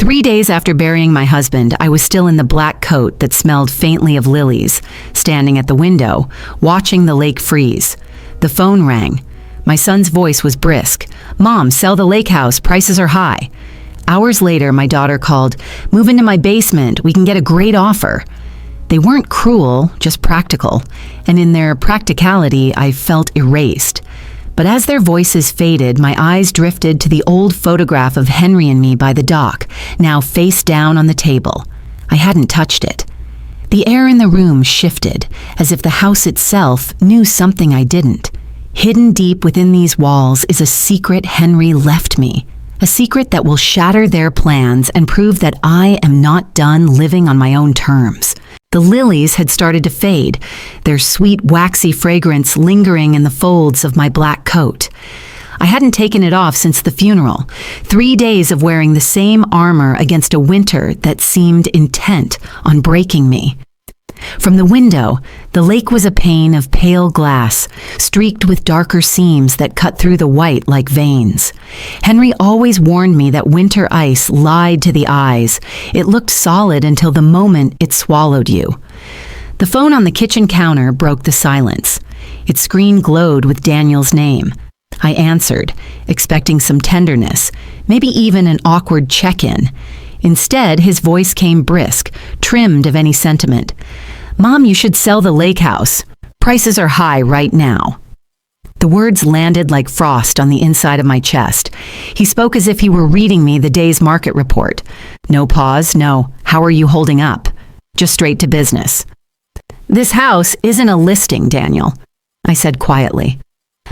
3 days after burying my husband, I was still in the black coat that smelled faintly of lilies, standing at the window, watching the lake freeze. The phone rang. My son's voice was brisk. "Mom, sell the lake house, prices are high." Hours later, my daughter called, "Move into my basement, we can get a great offer." They weren't cruel, just practical, and in their practicality, I felt erased. But as their voices faded, my eyes drifted to the old photograph of Henry and me by the dock, now face down on the table. I hadn't touched it. The air in the room shifted, as if the house itself knew something I didn't. Hidden deep within these walls is a secret Henry left me, a secret that will shatter their plans and prove that I am not done living on my own terms. The lilies had started to fade, their sweet waxy fragrance lingering in the folds of my black coat. I hadn't taken it off since the funeral, 3 days of wearing the same armor against a winter that seemed intent on breaking me. From the window, the lake was a pane of pale glass, streaked with darker seams that cut through the white like veins. Henry always warned me that winter ice lied to the eyes. It looked solid until the moment it swallowed you. The phone on the kitchen counter broke the silence. Its screen glowed with Daniel's name. I answered, expecting some tenderness, maybe even an awkward check-in. Instead, his voice came brisk, trimmed of any sentiment. "Mom, you should sell the lake house. Prices are high right now." The words landed like frost on the inside of my chest. He spoke as if he were reading me the day's market report. No pause, no, "How are you holding up?" Just straight to business. "This house isn't a listing, Daniel," I said quietly.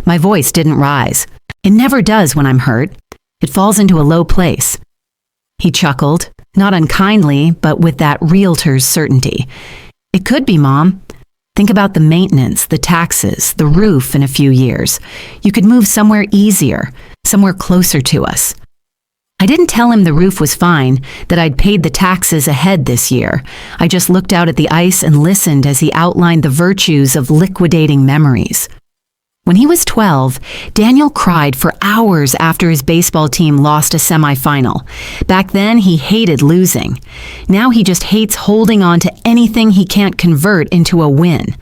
My voice didn't rise. It never does when I'm hurt. It falls into a low place. He chuckled, not unkindly, but with that realtor's certainty. "It could be, Mom. Think about the maintenance, the taxes, the roof in a few years. You could move somewhere easier, somewhere closer to us." I didn't tell him the roof was fine, that I'd paid the taxes ahead this year. I just looked out at the ice and listened as he outlined the virtues of liquidating memories. When he was 12, Daniel cried for hours after his baseball team lost a semifinal. Back then, he hated losing. Now he just hates holding on to anything he can't convert into a win.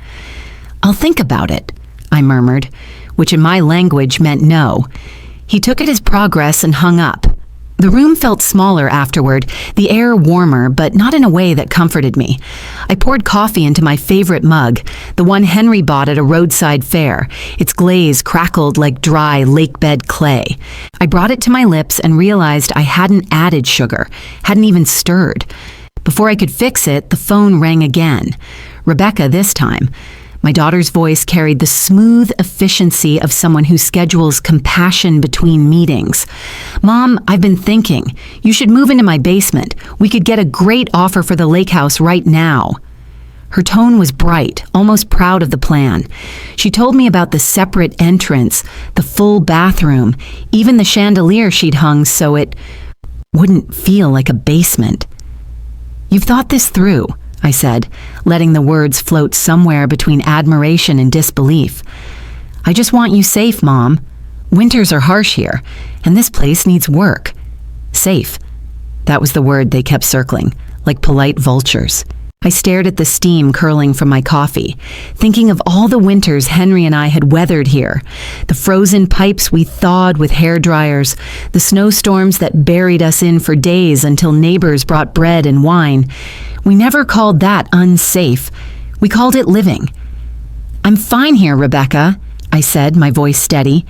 "I'll think about it," I murmured, which in my language meant no. He took it as progress and hung up. The room felt smaller afterward, the air warmer, but not in a way that comforted me. I poured coffee into my favorite mug, the one Henry bought at a roadside fair. Its glaze crackled like dry lakebed clay. I brought it to my lips and realized I hadn't added sugar, hadn't even stirred. Before I could fix it, the phone rang again. Rebecca this time. My daughter's voice carried the smooth efficiency of someone who schedules compassion between meetings. "Mom, I've been thinking. You should move into my basement. We could get a great offer for the lake house right now." Her tone was bright, almost proud of the plan. She told me about the separate entrance, the full bathroom, even the chandelier she'd hung so it wouldn't feel like a basement. "You've thought this through," I said, letting the words float somewhere between admiration and disbelief. "I just want you safe, Mom. Winters are harsh here, and this place needs work." Safe. That was the word they kept circling, like polite vultures. I stared at the steam curling from my coffee, thinking of all the winters Henry and I had weathered here, the frozen pipes we thawed with hair dryers, the snowstorms that buried us in for days until neighbors brought bread and wine. We never called that unsafe. We called it living. "I'm fine here, Rebecca," I said, my voice steady.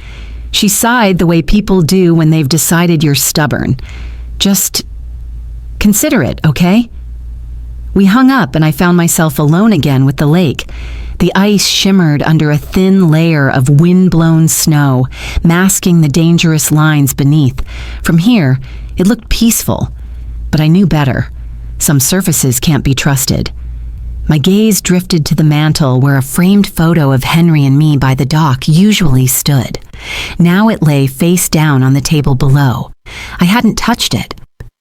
She sighed the way people do when they've decided you're stubborn. "Just consider it, okay?" We hung up and I found myself alone again with the lake. The ice shimmered under a thin layer of wind-blown snow, masking the dangerous lines beneath. From here, it looked peaceful, but I knew better. Some surfaces can't be trusted. My gaze drifted to the mantel where a framed photo of Henry and me by the dock usually stood. Now it lay face down on the table below. I hadn't touched it.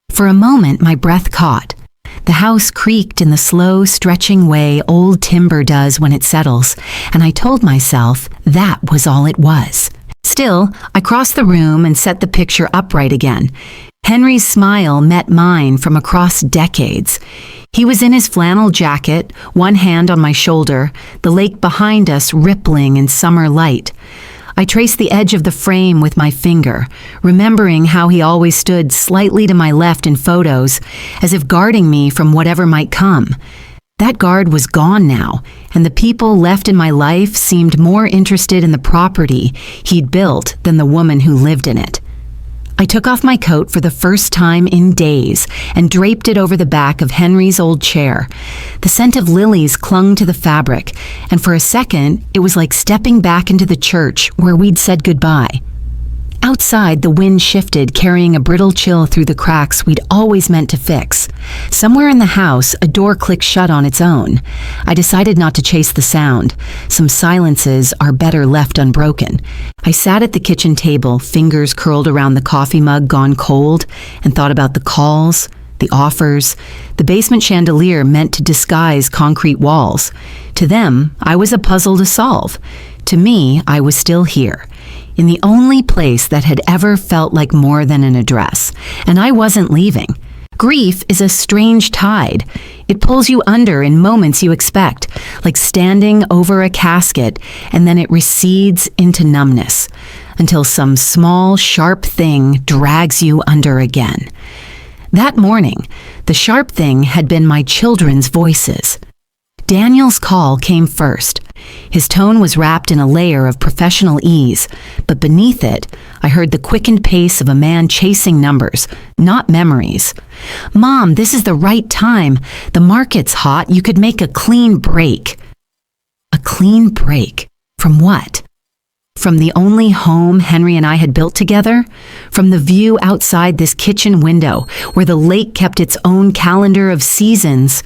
For a moment, my breath caught. The house creaked in the slow, stretching way old timber does when it settles, and I told myself that was all it was. Still, I crossed the room and set the picture upright again. Henry's smile met mine from across decades. He was in his flannel jacket, one hand on my shoulder, the lake behind us rippling in summer light. I traced the edge of the frame with my finger, remembering how he always stood slightly to my left in photos, as if guarding me from whatever might come. That guard was gone now, and the people left in my life seemed more interested in the property he'd built than the woman who lived in it. I took off my coat for the first time in days and draped it over the back of Henry's old chair. The scent of lilies clung to the fabric, and for a second, it was like stepping back into the church where we'd said goodbye. Outside, the wind shifted, carrying a brittle chill through the cracks we'd always meant to fix. Somewhere in the house, a door clicked shut on its own. I decided not to chase the sound. Some silences are better left unbroken. I sat at the kitchen table, fingers curled around the coffee mug gone cold, and thought about the calls, the offers, the basement chandelier meant to disguise concrete walls. To them, I was a puzzle to solve. To me, I was still here, in the only place that had ever felt like more than an address, and I wasn't leaving. Grief is a strange tide. It pulls you under in moments you expect, like standing over a casket, and then it recedes into numbness, until some small, sharp thing drags you under again. That morning, the sharp thing had been my children's voices. Daniel's call came first. His tone was wrapped in a layer of professional ease, but beneath it, I heard the quickened pace of a man chasing numbers, not memories. "Mom, this is the right time. The market's hot. You could make a clean break." A clean break? From what? From the only home Henry and I had built together? From the view outside this kitchen window, where the lake kept its own calendar of seasons?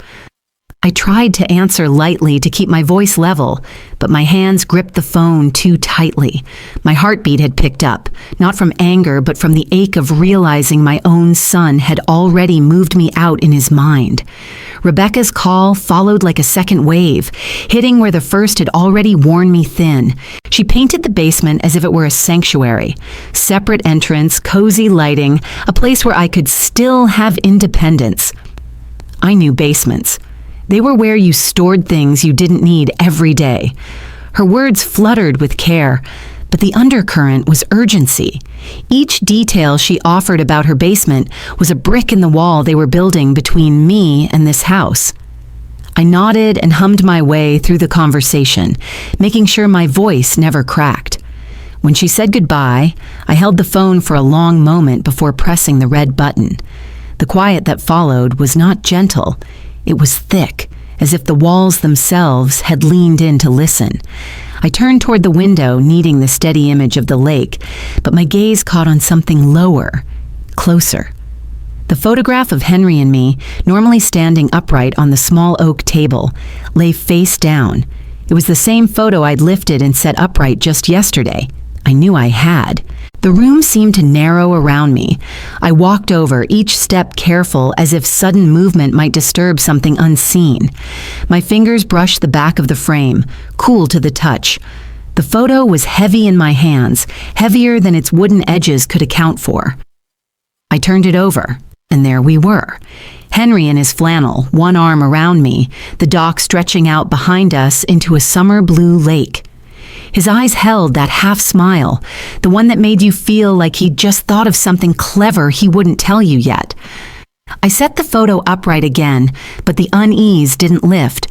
I tried to answer lightly to keep my voice level, but my hands gripped the phone too tightly. My heartbeat had picked up, not from anger, but from the ache of realizing my own son had already moved me out in his mind. Rebecca's call followed like a second wave, hitting where the first had already worn me thin. She painted the basement as if it were a sanctuary. Separate entrance, cozy lighting, a place where I could still have independence. I knew basements. They were where you stored things you didn't need every day. Her words fluttered with care, but the undercurrent was urgency. Each detail she offered about her basement was a brick in the wall they were building between me and this house. I nodded and hummed my way through the conversation, making sure my voice never cracked. When she said goodbye, I held the phone for a long moment before pressing the red button. The quiet that followed was not gentle. It was thick, as if the walls themselves had leaned in to listen. I turned toward the window, needing the steady image of the lake, but my gaze caught on something lower, closer. The photograph of Henry and me, normally standing upright on the small oak table, lay face down. It was the same photo I'd lifted and set upright just yesterday. I knew I had. The room seemed to narrow around me. I walked over, each step careful, as if sudden movement might disturb something unseen. My fingers brushed the back of the frame, cool to the touch. The photo was heavy in my hands, heavier than its wooden edges could account for. I turned it over, and there we were. Henry in his flannel, one arm around me, the dock stretching out behind us into a summer blue lake. His eyes held that half smile, the one that made you feel like he'd just thought of something clever he wouldn't tell you yet. I set the photo upright again, but the unease didn't lift.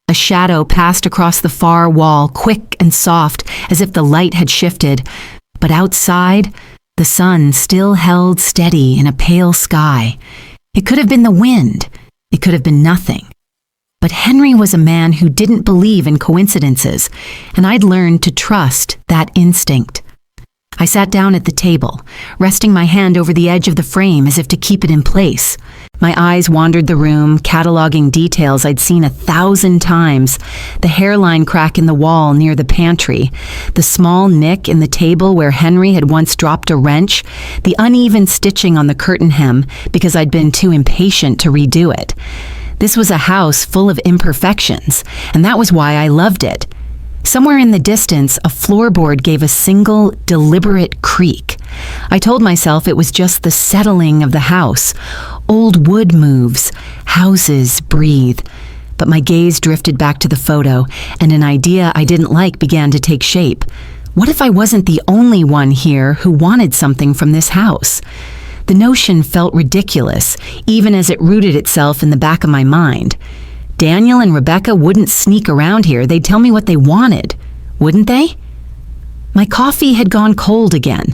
A shadow passed across the far wall, quick and soft, as if the light had shifted. But outside, the sun still held steady in a pale sky. It could have been the wind. It could have been nothing. But Henry was a man who didn't believe in coincidences, and I'd learned to trust that instinct. I sat down at the table, resting my hand over the edge of the frame as if to keep it in place. My eyes wandered the room, cataloging details I'd seen 1,000 times. The hairline crack in the wall near the pantry, the small nick in the table where Henry had once dropped a wrench, the uneven stitching on the curtain hem because I'd been too impatient to redo it. This was a house full of imperfections, and that was why I loved it. Somewhere in the distance, a floorboard gave a single, deliberate creak. I told myself it was just the settling of the house. Old wood moves, houses breathe. But my gaze drifted back to the photo, and an idea I didn't like began to take shape. What if I wasn't the only one here who wanted something from this house? The notion felt ridiculous, even as it rooted itself in the back of my mind. Daniel and Rebecca wouldn't sneak around here. They'd tell me what they wanted, wouldn't they? My coffee had gone cold again.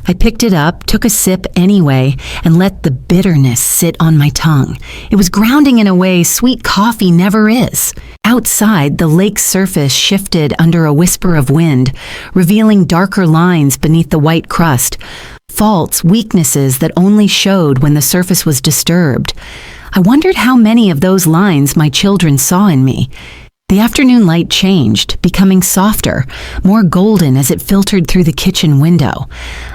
I picked it up, took a sip anyway, and let the bitterness sit on my tongue. It was grounding in a way sweet coffee never is. Outside, the lake's surface shifted under a whisper of wind, revealing darker lines beneath the white crust, faults, weaknesses that only showed when the surface was disturbed. I wondered how many of those lines my children saw in me. The afternoon light changed, becoming softer, more golden as it filtered through the kitchen window.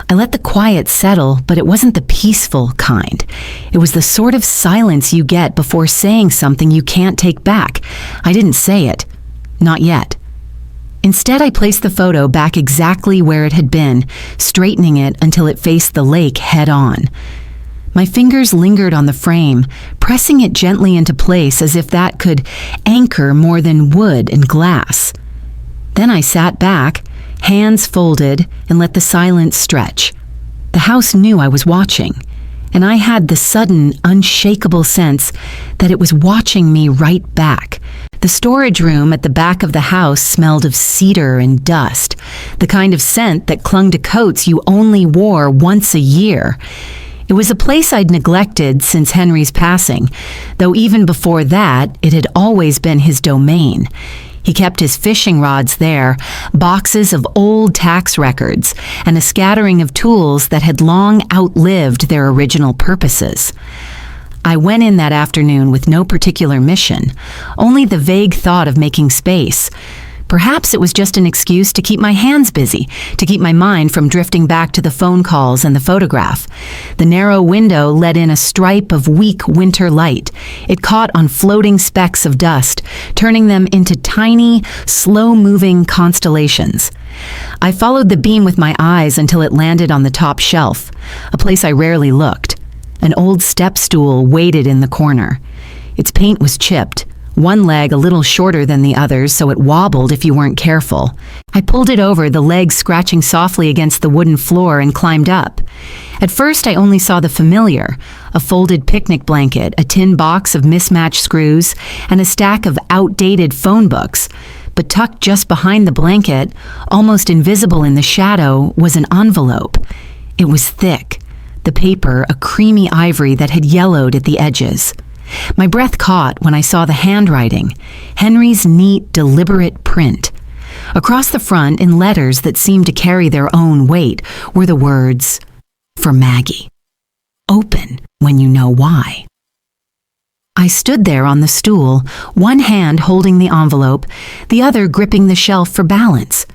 I let the quiet settle, but it wasn't the peaceful kind. It was the sort of silence you get before saying something you can't take back. I didn't say it. Not yet. Instead, I placed the photo back exactly where it had been, straightening it until it faced the lake head-on. My fingers lingered on the frame, pressing it gently into place as if that could anchor more than wood and glass. Then I sat back, hands folded, and let the silence stretch. The house knew I was watching, and I had the sudden, unshakable sense that it was watching me right back. The storage room at the back of the house smelled of cedar and dust, the kind of scent that clung to coats you only wore once a year. It was a place I'd neglected since Henry's passing, though even before that, it had always been his domain. He kept his fishing rods there, boxes of old tax records, and a scattering of tools that had long outlived their original purposes. I went in that afternoon with no particular mission, only the vague thought of making space. Perhaps it was just an excuse to keep my hands busy, to keep my mind from drifting back to the phone calls and the photograph. The narrow window let in a stripe of weak winter light. It caught on floating specks of dust, turning them into tiny, slow-moving constellations. I followed the beam with my eyes until it landed on the top shelf, a place I rarely looked. An old step stool waited in the corner. Its paint was chipped, one leg a little shorter than the others, so it wobbled if you weren't careful. I pulled it over, the legs scratching softly against the wooden floor, and climbed up. At first, I only saw the familiar, a folded picnic blanket, a tin box of mismatched screws, and a stack of outdated phone books. But tucked just behind the blanket, almost invisible in the shadow, was an envelope. It was thick, the paper a creamy ivory that had yellowed at the edges. My breath caught when I saw the handwriting, Henry's neat, deliberate print. Across the front, in letters that seemed to carry their own weight, were the words, "For Maggie. Open when you know why." I stood there on the stool, one hand holding the envelope, the other gripping the shelf for balance.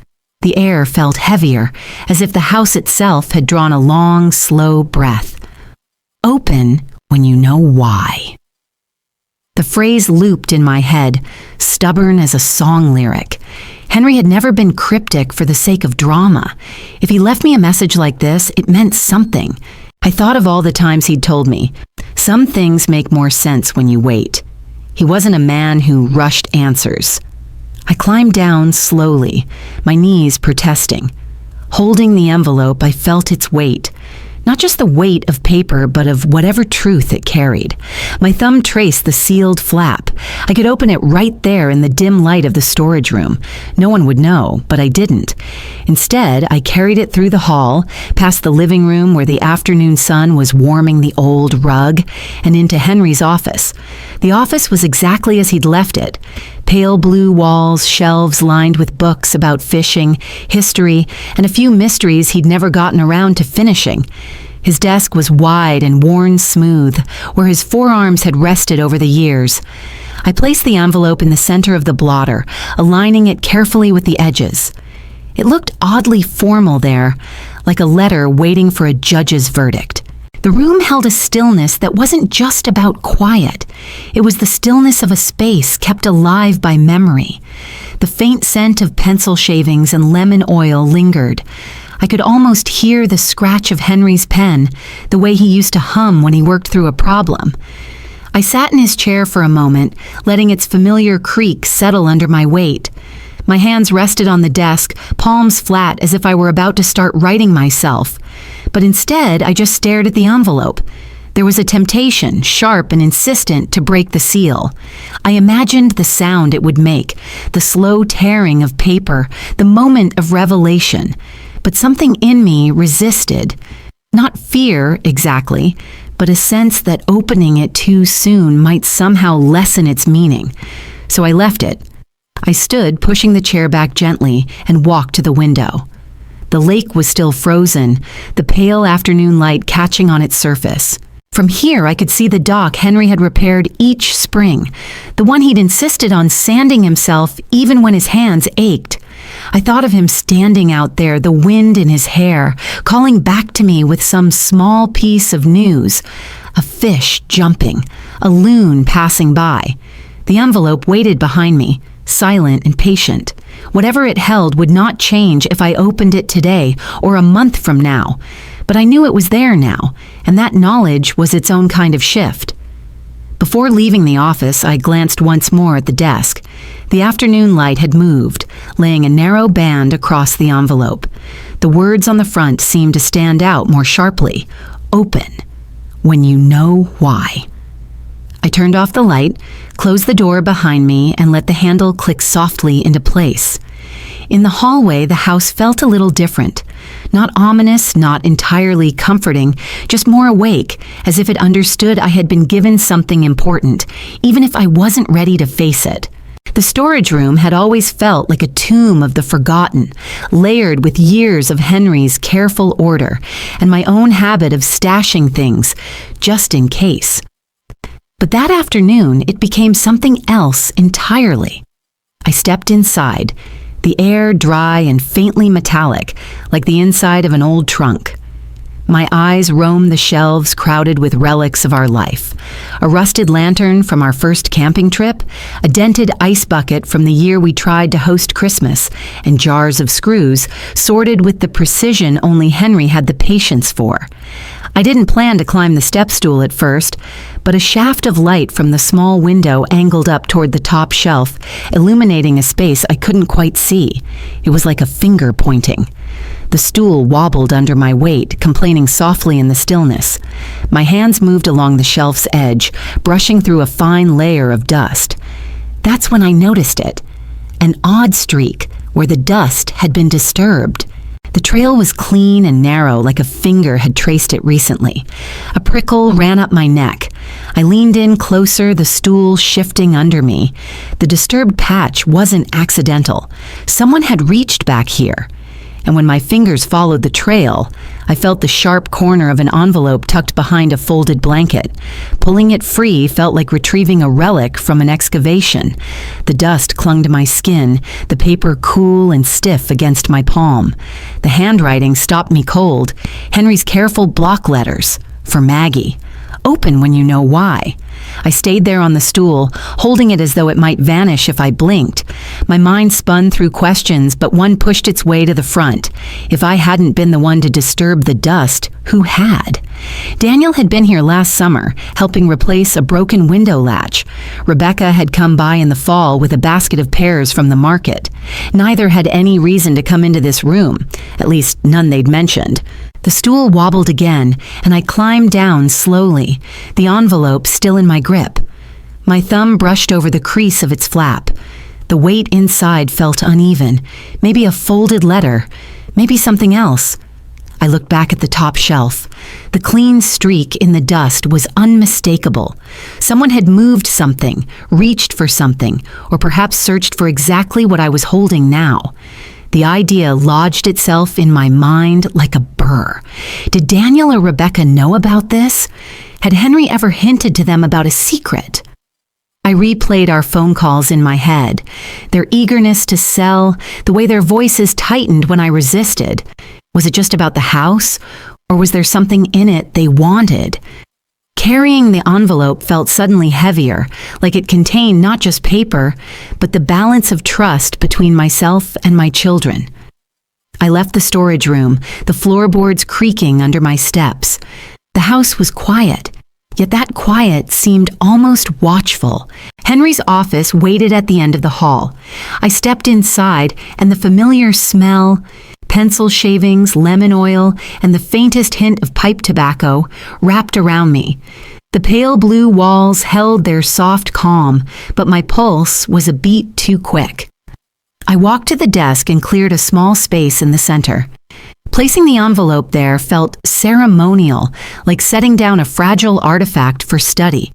The air felt heavier, as if the house itself had drawn a long, slow breath. Open when you know why. The phrase looped in my head, stubborn as a song lyric. Henry had never been cryptic for the sake of drama. If he left me a message like this, it meant something. I thought of all the times he'd told me, "Some things make more sense when you wait." He wasn't a man who rushed answers. I climbed down slowly, my knees protesting. Holding the envelope, I felt its weight. Not just the weight of paper, but of whatever truth it carried. My thumb traced the sealed flap. I could open it right there in the dim light of the storage room. No one would know, but I didn't. Instead, I carried it through the hall, past the living room where the afternoon sun was warming the old rug, and into Henry's office. The office was exactly as he'd left it. Pale blue walls, shelves lined with books about fishing, history, and a few mysteries he'd never gotten around to finishing. His desk was wide and worn smooth, where his forearms had rested over the years. I placed the envelope in the center of the blotter, aligning it carefully with the edges. It looked oddly formal there, like a letter waiting for a judge's verdict. The room held a stillness that wasn't just about quiet. It was the stillness of a space kept alive by memory. The faint scent of pencil shavings and lemon oil lingered. I could almost hear the scratch of Henry's pen, the way he used to hum when he worked through a problem. I sat in his chair for a moment, letting its familiar creak settle under my weight. My hands rested on the desk, palms flat as if I were about to start writing myself. But instead, I just stared at the envelope. There was a temptation, sharp and insistent, to break the seal. I imagined the sound it would make, the slow tearing of paper, the moment of revelation. But something in me resisted. Not fear, exactly, but a sense that opening it too soon might somehow lessen its meaning. So I left it. I stood, pushing the chair back gently, and walked to the window. The lake was still frozen, the pale afternoon light catching on its surface. From here, I could see the dock Henry had repaired each spring, the one he'd insisted on sanding himself even when his hands ached. I thought of him standing out there, the wind in his hair, calling back to me with some small piece of news. A fish jumping, a loon passing by. The envelope waited behind me, silent and patient. Whatever it held would not change if I opened it today or a month from now. But I knew it was there now, and that knowledge was its own kind of shift. Before leaving the office, I glanced once more at the desk. The afternoon light had moved, laying a narrow band across the envelope. The words on the front seemed to stand out more sharply. Open, when you know why. I turned off the light, closed the door behind me, and let the handle click softly into place. In the hallway, the house felt a little different. Not ominous, not entirely comforting, just more awake, as if it understood I had been given something important, even if I wasn't ready to face it. The storage room had always felt like a tomb of the forgotten, layered with years of Henry's careful order and my own habit of stashing things, just in case. But that afternoon, it became something else entirely. I stepped inside, the air dry and faintly metallic, like the inside of an old trunk. My eyes roamed the shelves crowded with relics of our life. A rusted lantern from our first camping trip, a dented ice bucket from the year we tried to host Christmas, and jars of screws, sorted with the precision only Henry had the patience for. I didn't plan to climb the step stool at first, but a shaft of light from the small window angled up toward the top shelf, illuminating a space I couldn't quite see. It was like a finger pointing. The stool wobbled under my weight, complaining softly in the stillness. My hands moved along the shelf's edge, brushing through a fine layer of dust. That's when I noticed it. An odd streak where the dust had been disturbed. The trail was clean and narrow, like a finger had traced it recently. A prickle ran up my neck. I leaned in closer, the stool shifting under me. The disturbed patch wasn't accidental. Someone had reached back here. And when my fingers followed the trail, I felt the sharp corner of an envelope tucked behind a folded blanket. Pulling it free felt like retrieving a relic from an excavation. The dust clung to my skin, the paper cool and stiff against my palm. The handwriting stopped me cold. Henry's careful block letters. For Maggie. Open when you know why. I stayed there on the stool, holding it as though it might vanish if I blinked. My mind spun through questions, but one pushed its way to the front. If I hadn't been the one to disturb the dust, who had? Daniel had been here last summer, helping replace a broken window latch. Rebecca had come by in the fall with a basket of pears from the market. Neither had any reason to come into this room, at least none they'd mentioned. The stool wobbled again, and I climbed down slowly, the envelope still in my grip. My thumb brushed over the crease of its flap. The weight inside felt uneven, maybe a folded letter, maybe something else. I looked back at the top shelf. The clean streak in the dust was unmistakable. Someone had moved something, reached for something, or perhaps searched for exactly what I was holding now. The idea lodged itself in my mind like a burr. Did Daniel or Rebecca know about this? Had Henry ever hinted to them about a secret? I replayed our phone calls in my head, their eagerness to sell, the way their voices tightened when I resisted. Was it just about the house? Or was there something in it they wanted? Carrying the envelope felt suddenly heavier, like it contained not just paper, but the balance of trust between myself and my children. I left the storage room, the floorboards creaking under my steps. The house was quiet, yet that quiet seemed almost watchful. Henry's office waited at the end of the hall. I stepped inside, and the familiar smell, pencil shavings, lemon oil, and the faintest hint of pipe tobacco wrapped around me. The pale blue walls held their soft calm, but my pulse was a beat too quick. I walked to the desk and cleared a small space in the center. Placing the envelope there felt ceremonial, like setting down a fragile artifact for study.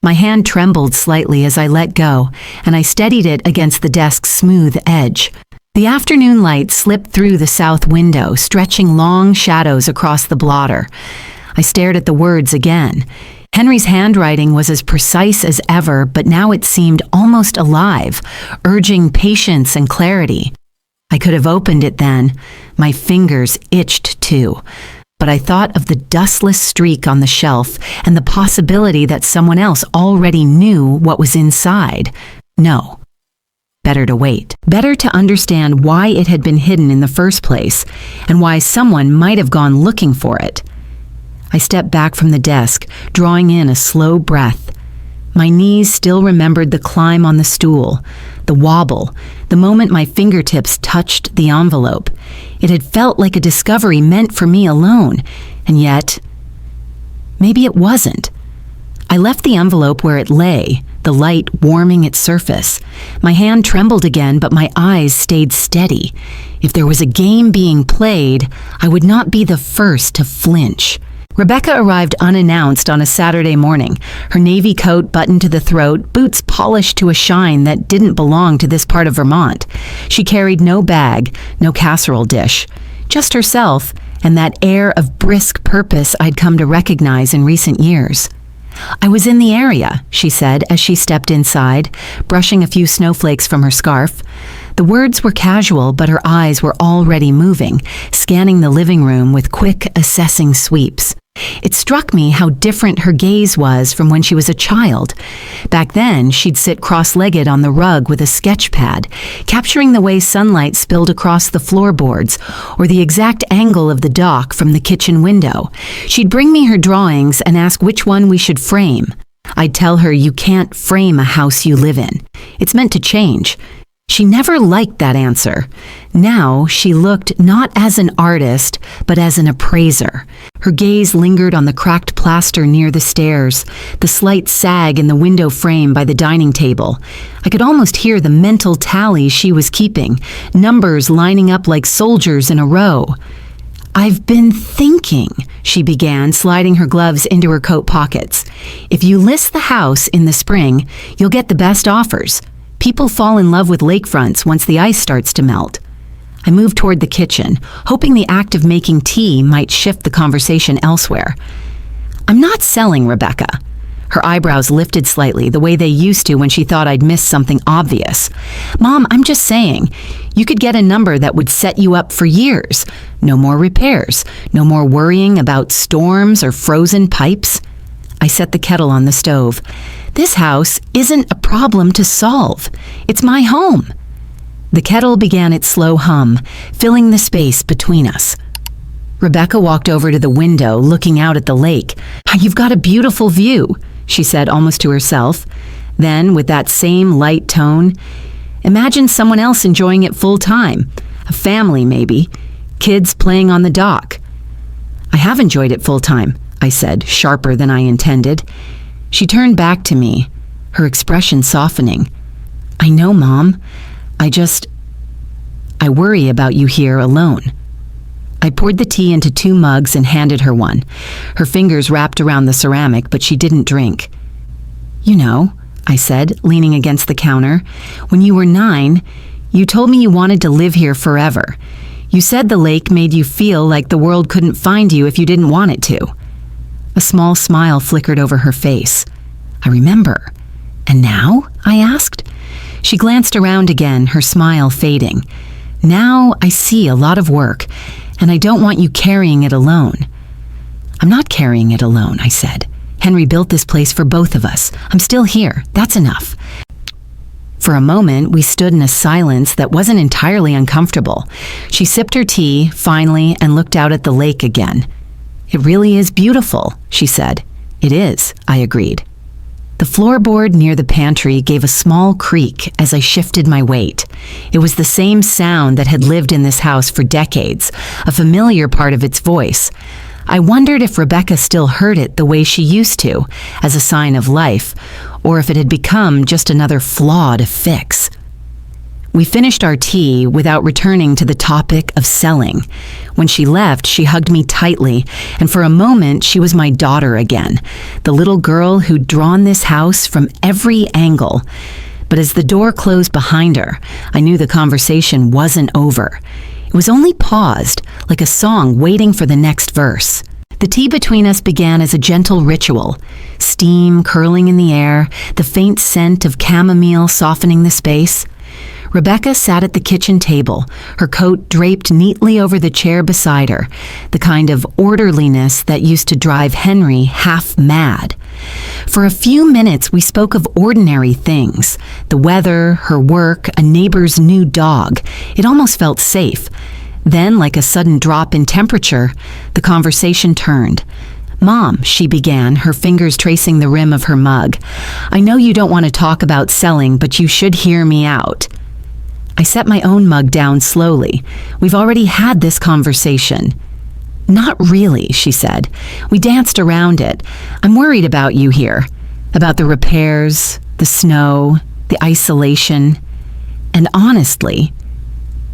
My hand trembled slightly as I let go, and I steadied it against the desk's smooth edge. The afternoon light slipped through the south window, stretching long shadows across the blotter. I stared at the words again. Henry's handwriting was as precise as ever, but now it seemed almost alive, urging patience and clarity. I could have opened it then. My fingers itched too. But I thought of the dustless streak on the shelf and the possibility that someone else already knew what was inside. No. Better to wait. Better to understand why it had been hidden in the first place and why someone might have gone looking for it. I stepped back from the desk, drawing in a slow breath. My knees still remembered the climb on the stool, the wobble, the moment my fingertips touched the envelope. It had felt like a discovery meant for me alone, and yet, maybe it wasn't. I left the envelope where it lay, the light warming its surface. My hand trembled again, but my eyes stayed steady. If there was a game being played, I would not be the first to flinch. Rebecca arrived unannounced on a Saturday morning, her navy coat buttoned to the throat, boots polished to a shine that didn't belong to this part of Vermont. She carried no bag, no casserole dish, just herself and that air of brisk purpose I'd come to recognize in recent years. "I was in the area," she said as she stepped inside, brushing a few snowflakes from her scarf. The words were casual, but her eyes were already moving, scanning the living room with quick, assessing sweeps. It struck me how different her gaze was from when she was a child. Back then, she'd sit cross-legged on the rug with a sketch pad, capturing the way sunlight spilled across the floorboards or the exact angle of the dock from the kitchen window. She'd bring me her drawings and ask which one we should frame. I'd tell her, "You can't frame a house you live in. It's meant to change." She never liked that answer. Now she looked not as an artist, but as an appraiser. Her gaze lingered on the cracked plaster near the stairs, the slight sag in the window frame by the dining table. I could almost hear the mental tally she was keeping, numbers lining up like soldiers in a row. "I've been thinking," she began, sliding her gloves into her coat pockets. "If you list the house in the spring, you'll get the best offers. People fall in love with lakefronts once the ice starts to melt." I moved toward the kitchen, hoping the act of making tea might shift the conversation elsewhere. "I'm not selling, Rebecca." Her eyebrows lifted slightly, the way they used to when she thought I'd missed something obvious. "Mom, I'm just saying, you could get a number that would set you up for years. No more repairs, no more worrying about storms or frozen pipes." I set the kettle on the stove. "This house isn't a problem to solve. It's my home." The kettle began its slow hum, filling the space between us. Rebecca walked over to the window, looking out at the lake. "You've got a beautiful view," she said almost to herself. Then, with that same light tone, "Imagine someone else enjoying it full time. A family, maybe. Kids playing on the dock." "I have enjoyed it full time," I said, sharper than I intended. She turned back to me, her expression softening. "I know, Mom. I worry about you here alone." I poured the tea into 2 mugs and handed her one. Her fingers wrapped around the ceramic, but she didn't drink. "You know," I said, leaning against the counter, "when you were 9, you told me you wanted to live here forever. You said the lake made you feel like the world couldn't find you if you didn't want it to." A small smile flickered over her face. "I remember. And now?" I asked. She glanced around again, her smile fading. "Now I see a lot of work, and I don't want you carrying it alone." carrying it alone, I said. Henry built this place for both of us. I'm still here. That's enough. For a moment, we stood in a silence that wasn't entirely uncomfortable. She sipped her tea, finally, and looked out at the lake again. It really is beautiful, she said. It is, I agreed. The floorboard near the pantry gave a small creak as I shifted my weight. It was the same sound that had lived in this house for decades, a familiar part of its voice. I wondered if Rebecca still heard it the way she used to, as a sign of life, or if it had become just another flaw to fix. We finished our tea without returning to the topic of selling. When she left, she hugged me tightly, and for a moment she was my daughter again, the little girl who'd drawn this house from every angle. But as the door closed behind her, I knew the conversation wasn't over. It was only paused, like a song waiting for the next verse. The tea between us began as a gentle ritual, steam curling in the air, the faint scent of chamomile softening the space. Rebecca sat at the kitchen table, her coat draped neatly over the chair beside her, the kind of orderliness that used to drive Henry half mad. For a few minutes, we spoke of ordinary things, the weather, her work, a neighbor's new dog. It almost felt safe. Then, like a sudden drop in temperature, the conversation turned. "Mom," she began, her fingers tracing the rim of her mug, "I know you don't want to talk about selling, but you should hear me out." I set my own mug down slowly. "We've already had this conversation." "Not really," she said. "We danced around it. I'm worried about you here, about the repairs, the snow, the isolation, and honestly..."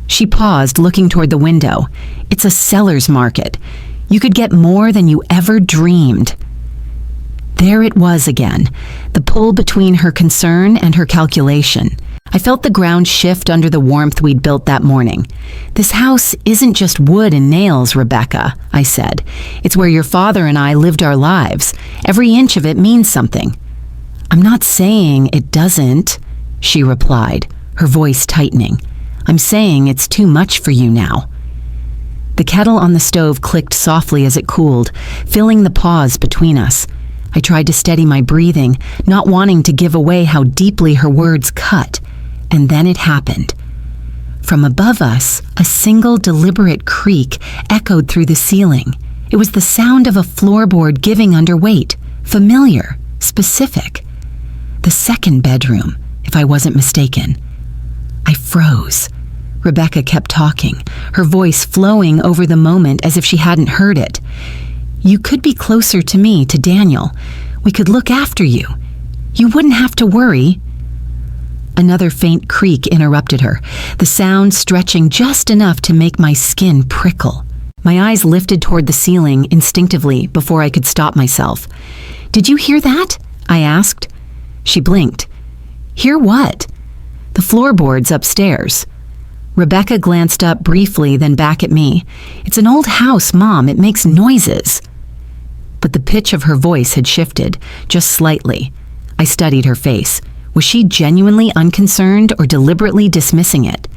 She paused, looking toward the window. "It's a seller's market. You could get more than you ever dreamed." There it was again, the pull between her concern and her calculation. I felt the ground shift under the warmth we'd built that morning. "This house isn't just wood and nails, Rebecca," I said. "It's where your father and I lived our lives. Every inch of it means something." "I'm not saying it doesn't," she replied, her voice tightening. "I'm saying it's too much for you now." The kettle on the stove clicked softly as it cooled, filling the pause between us. I tried to steady my breathing, not wanting to give away how deeply her words cut. And then it happened. From above us, a single deliberate creak echoed through the ceiling. It was the sound of a floorboard giving under weight, familiar, specific. The second bedroom, if I wasn't mistaken. I froze. Rebecca kept talking, her voice flowing over the moment as if she hadn't heard it. "You could be closer to me, to Daniel. We could look after you. You wouldn't have to worry." Another faint creak interrupted her, the sound stretching just enough to make my skin prickle. My eyes lifted toward the ceiling instinctively before I could stop myself. "Did you hear that?" I asked. She blinked. "Hear what?" "The floorboards upstairs." Rebecca glanced up briefly, then back at me. "It's an old house, Mom. It makes noises." But the pitch of her voice had shifted, just slightly. I studied her face. Was she genuinely unconcerned or deliberately dismissing it?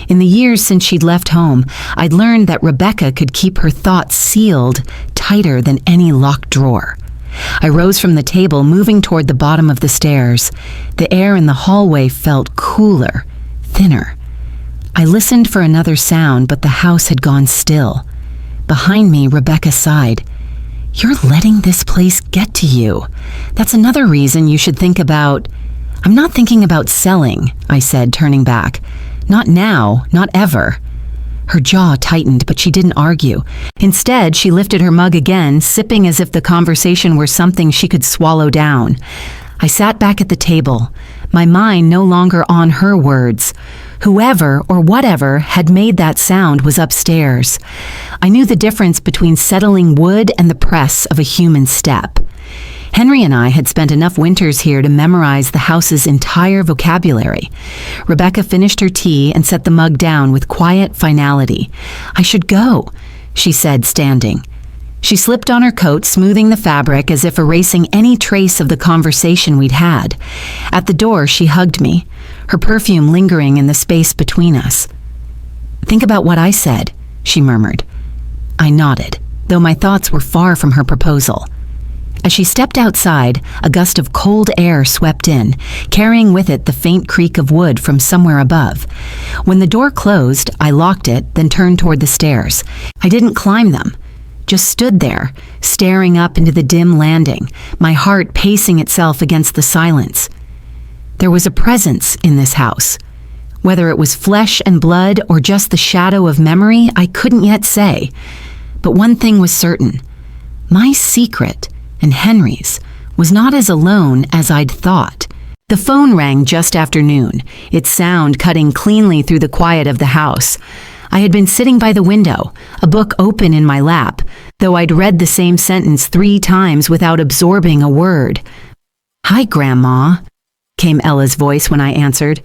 In the years since she'd left home, I'd learned that Rebecca could keep her thoughts sealed tighter than any locked drawer. I rose from the table, moving toward the bottom of the stairs. The air in the hallway felt cooler, thinner. I listened for another sound, but the house had gone still. Behind me, Rebecca sighed. "You're letting this place get to you. That's another reason you should think about..." "I'm not thinking about selling," I said, turning back. "Not now, not ever." Her jaw tightened, but she didn't argue. Instead, she lifted her mug again, sipping as if the conversation were something she could swallow down. I sat back at the table, my mind no longer on her words. Whoever or whatever had made that sound was upstairs. I knew the difference between settling wood and the press of a human step. Henry and I had spent enough winters here to memorize the house's entire vocabulary. Rebecca finished her tea and set the mug down with quiet finality. "I should go," she said, standing. She slipped on her coat, smoothing the fabric as if erasing any trace of the conversation we'd had. At the door, she hugged me, her perfume lingering in the space between us. "Think about what I said," she murmured. I nodded. though my thoughts were far from her proposal. As she stepped outside, a gust of cold air swept in, carrying with it the faint creak of wood from somewhere above. When the door closed, I locked it, then turned toward the stairs. I didn't climb them, just stood there, staring up into the dim landing, my heart pacing itself against the silence. There was a presence in this house. Whether it was flesh and blood or just the shadow of memory, I couldn't yet say. But one thing was certain. My secret, and Henry's, was not as alone as I'd thought. The phone rang just after noon, its sound cutting cleanly through the quiet of the house. I had been sitting by the window, a book open in my lap, though I'd read the same sentence 3 times without absorbing a word. "Hi, Grandma," came Ella's voice when I answered.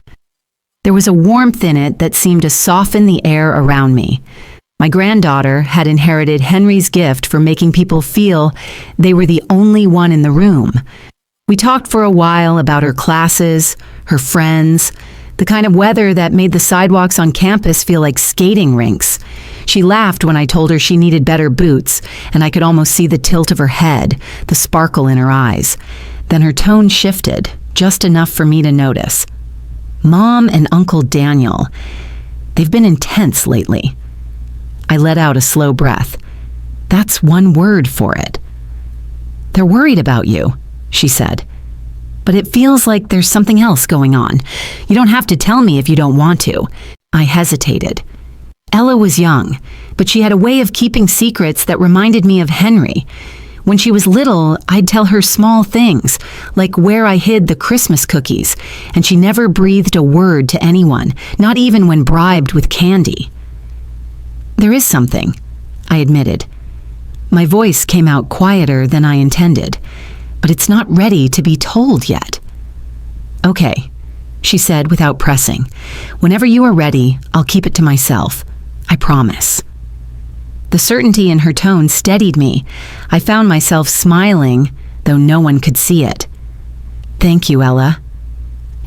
There was a warmth in it that seemed to soften the air around me. My granddaughter had inherited Henry's gift for making people feel they were the only one in the room. We talked for a while about her classes, her friends, the kind of weather that made the sidewalks on campus feel like skating rinks. She laughed when I told her she needed better boots, and I could almost see the tilt of her head, the sparkle in her eyes. Then her tone shifted, just enough for me to notice. Mom and Uncle Daniel, they've been intense lately. I let out a slow breath. That's one word for it. They're worried about you, she said. But it feels like there's something else going on. You don't have to tell me if you don't want to. I hesitated. Ella was young, but she had a way of keeping secrets that reminded me of Henry. When she was little, I'd tell her small things, like where I hid the Christmas cookies, and she never breathed a word to anyone, not even when bribed with candy. There is something, I admitted. My voice came out quieter than I intended, but it's not ready to be told yet. Okay, she said without pressing. Whenever you are ready, I'll keep it to myself. I promise. The certainty in her tone steadied me. I found myself smiling, though no one could see it. Thank you, Ella.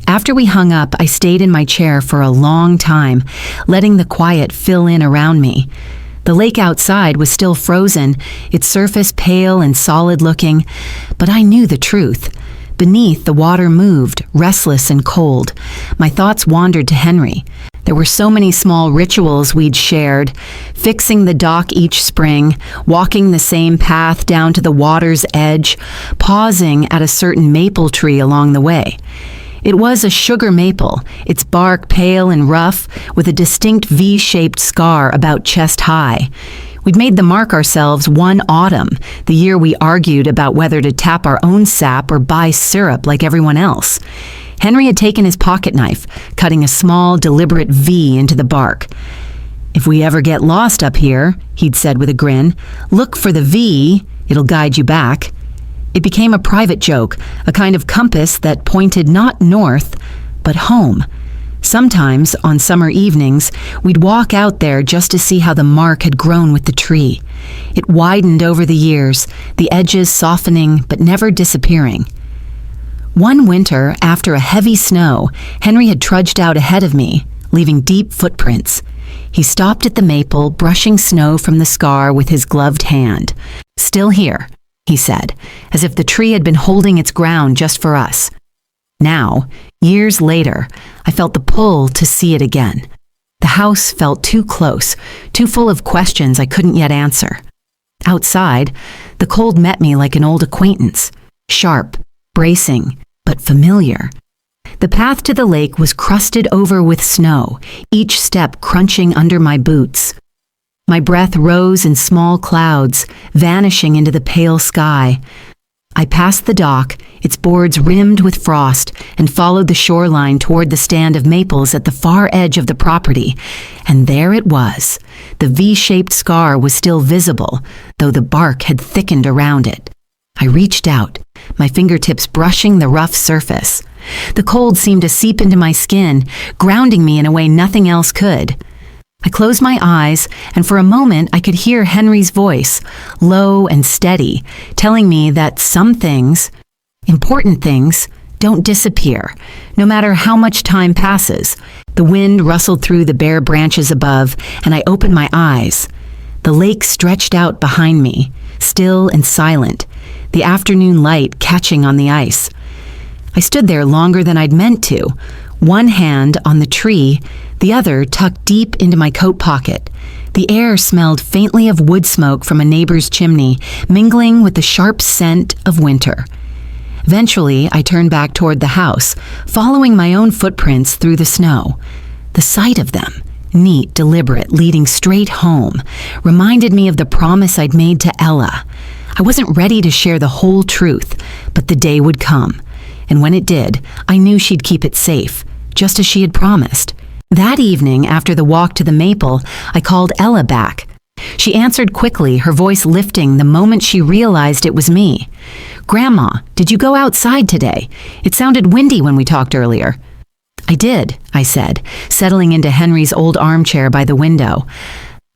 After we hung up, I stayed in my chair for a long time, letting the quiet fill in around me. The lake outside was still frozen, its surface pale and solid-looking, but I knew the truth. Beneath, the water moved, restless and cold. My thoughts wandered to Henry. There were so many small rituals we'd shared, fixing the dock each spring, walking the same path down to the water's edge, pausing at a certain maple tree along the way. It was a sugar maple, its bark pale and rough, with a distinct V-shaped scar about chest high. We'd made the mark ourselves one autumn, the year we argued about whether to tap our own sap or buy syrup like everyone else. Henry had taken his pocket knife, cutting a small, deliberate V into the bark. "If we ever get lost up here," he'd said with a grin, "look for the V, it'll guide you back." It became a private joke, a kind of compass that pointed not north, but home. Sometimes, on summer evenings, we'd walk out there just to see how the mark had grown with the tree. It widened over the years, the edges softening but never disappearing. One winter, after a heavy snow, Henry had trudged out ahead of me, leaving deep footprints. He stopped at the maple, brushing snow from the scar with his gloved hand. "Still here," he said, as if the tree had been holding its ground just for us. Now, years later, I felt the pull to see it again. The house felt too close, too full of questions I couldn't yet answer. Outside, the cold met me like an old acquaintance, sharp, bracing, but familiar. The path to the lake was crusted over with snow, each step crunching under my boots. My breath rose in small clouds, vanishing into the pale sky. I passed the dock, its boards rimmed with frost, and followed the shoreline toward the stand of maples at the far edge of the property. And there it was. The V-shaped scar was still visible, though the bark had thickened around it. I reached out, my fingertips brushing the rough surface. The cold seemed to seep into my skin, grounding me in a way nothing else could. I closed my eyes, and for a moment I could hear Henry's voice, low and steady, telling me that some things, important things, don't disappear, no matter how much time passes. The wind rustled through the bare branches above, and I opened my eyes. The lake stretched out behind me, still and silent, the afternoon light catching on the ice. I stood there longer than I'd meant to, one hand on the tree, the other tucked deep into my coat pocket. The air smelled faintly of wood smoke from a neighbor's chimney, mingling with the sharp scent of winter. Eventually, I turned back toward the house, following my own footprints through the snow. The sight of them, neat, deliberate, leading straight home, reminded me of the promise I'd made to Ella. I wasn't ready to share the whole truth, but the day would come. And when it did, I knew she'd keep it safe, just as she had promised. That evening, after the walk to the maple, I called Ella back. She answered quickly, her voice lifting the moment she realized it was me. "Grandma, did you go outside today? It sounded windy when we talked earlier." "I did," I said, settling into Henry's old armchair by the window.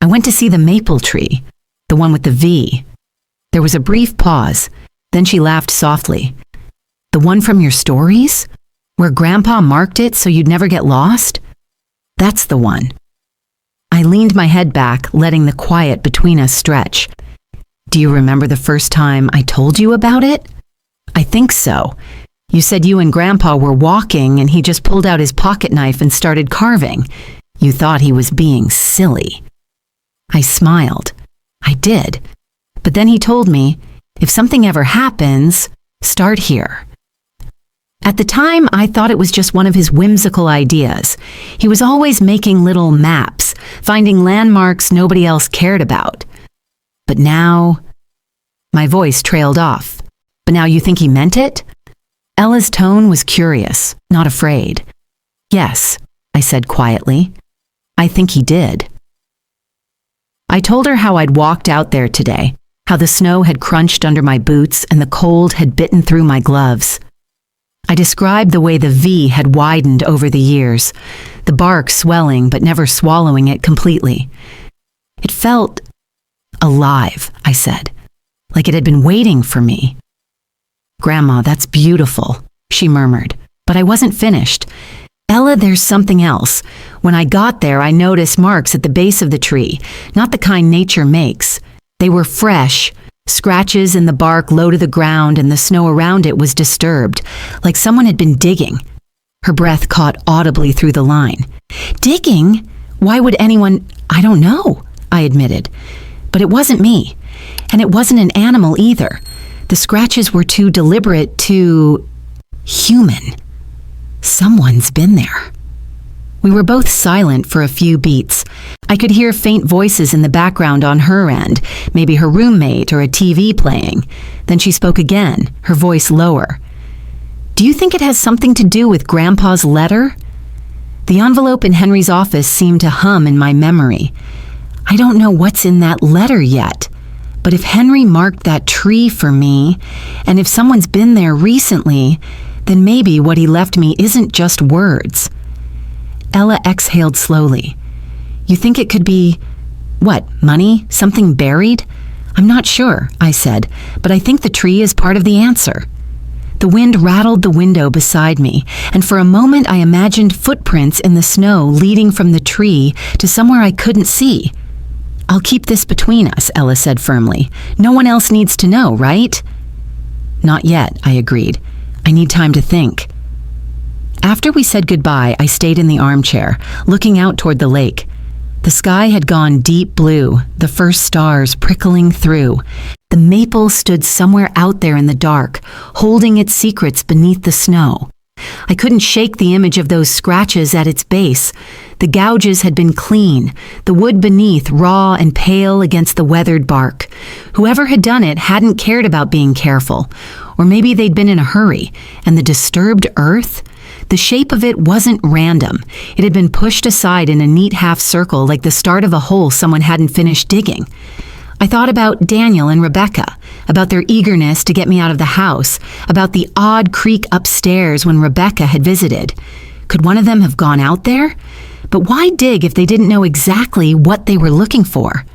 "I went to see the maple tree, the one with the V." There was a brief pause. Then she laughed softly. "The one from your stories? Where Grandpa marked it so you'd never get lost?" "That's the one." I leaned my head back, letting the quiet between us stretch. "Do you remember the first time I told you about it?" "I think so. You said you and Grandpa were walking and he just pulled out his pocket knife and started carving. You thought he was being silly." I smiled. "I did. But then he told me, if something ever happens, start here." At the time, I thought it was just one of his whimsical ideas. He was always making little maps, finding landmarks nobody else cared about. But now... My voice trailed off. "But now you think he meant it?" Ella's tone was curious, not afraid. "Yes," I said quietly. "I think he did." I told her how I'd walked out there today, how the snow had crunched under my boots and the cold had bitten through my gloves. I described the way the V had widened over the years, the bark swelling but never swallowing it completely. It felt alive, I said, like it had been waiting for me. "Grandma, that's beautiful," she murmured, but I wasn't finished. "Ella, there's something else. When I got there, I noticed marks at the base of the tree, not the kind nature makes. They were fresh, scratches in the bark low to the ground, and the snow around it was disturbed, like someone had been digging." Her breath caught audibly through the line. "Digging? Why would anyone—" "I don't know," I admitted. "But it wasn't me. And it wasn't an animal either. The scratches were too deliberate, too human. Someone's been there." We were both silent for a few beats. I could hear faint voices in the background on her end, maybe her roommate or a TV playing. Then she spoke again, her voice lower. "Do you think it has something to do with Grandpa's letter?" The envelope in Henry's office seemed to hum in my memory. "I don't know what's in that letter yet. But if Henry marked that tree for me, and if someone's been there recently, then maybe what he left me isn't just words." Ella exhaled slowly. "You think it could be, what, money? Something buried?" "I'm not sure," I said, "but I think the tree is part of the answer." The wind rattled the window beside me, and for a moment I imagined footprints in the snow leading from the tree to somewhere I couldn't see. "I'll keep this between us," Ella said firmly. "No one else needs to know, right?" "Not yet," I agreed. "I need time to think." After we said goodbye, I stayed in the armchair, looking out toward the lake. The sky had gone deep blue, the first stars prickling through. The maple stood somewhere out there in the dark, holding its secrets beneath the snow. I couldn't shake the image of those scratches at its base. The gouges had been clean, the wood beneath raw and pale against the weathered bark. Whoever had done it hadn't cared about being careful, or maybe they'd been in a hurry, and the disturbed earth? The shape of it wasn't random. It had been pushed aside in a neat half circle like the start of a hole someone hadn't finished digging. I thought about Daniel and Rebecca, about their eagerness to get me out of the house, about the odd creak upstairs when Rebecca had visited. Could one of them have gone out there? But why dig if they didn't know exactly what they were looking for?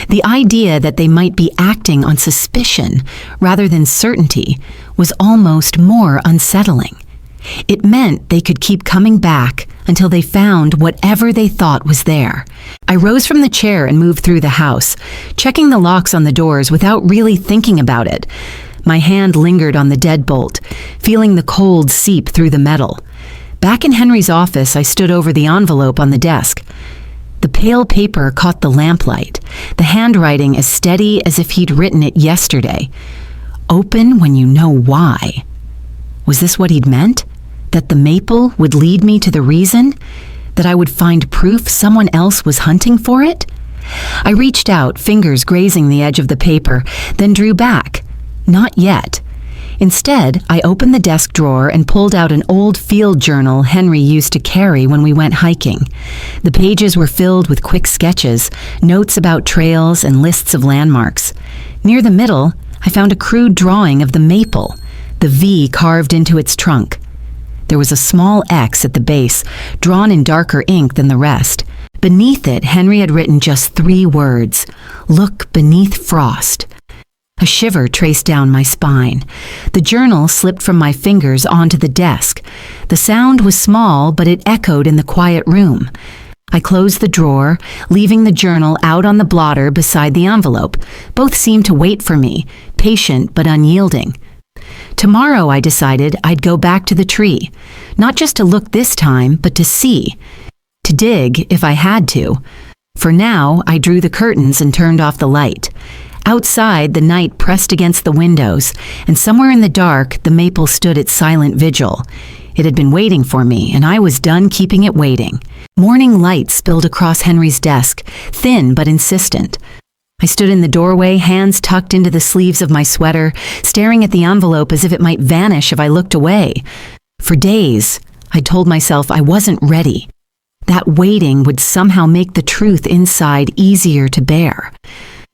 The idea that they might be acting on suspicion rather than certainty was almost more unsettling. It meant they could keep coming back until they found whatever they thought was there. I rose from the chair and moved through the house, checking the locks on the doors without really thinking about it. My hand lingered on the deadbolt, feeling the cold seep through the metal. Back in Henry's office, I stood over the envelope on the desk. The pale paper caught the lamplight, the handwriting as steady as if he'd written it yesterday. Open when you know why. Was this what he'd meant? That the maple would lead me to the reason? That I would find proof someone else was hunting for it? I reached out, fingers grazing the edge of the paper, then drew back. Not yet. Instead, I opened the desk drawer and pulled out an old field journal Henry used to carry when we went hiking. The pages were filled with quick sketches, notes about trails, and lists of landmarks. Near the middle, I found a crude drawing of the maple, the V carved into its trunk. There was a small X at the base, drawn in darker ink than the rest. Beneath it, Henry had written just 3 words: "Look beneath frost." A shiver traced down my spine. The journal slipped from my fingers onto the desk. The sound was small, but it echoed in the quiet room. I closed the drawer, leaving the journal out on the blotter beside the envelope. Both seemed to wait for me, patient but unyielding. Tomorrow, I decided, I'd go back to the tree, not just to look this time, but to see, to dig if I had to. For now, I drew the curtains and turned off the light. Outside, the night pressed against the windows, and somewhere in the dark, the maple stood its silent vigil. It had been waiting for me, and I was done keeping it waiting. Morning light spilled across Henry's desk, thin but insistent. I stood in the doorway, hands tucked into the sleeves of my sweater, staring at the envelope as if it might vanish if I looked away. For days, I told myself I wasn't ready. That waiting would somehow make the truth inside easier to bear.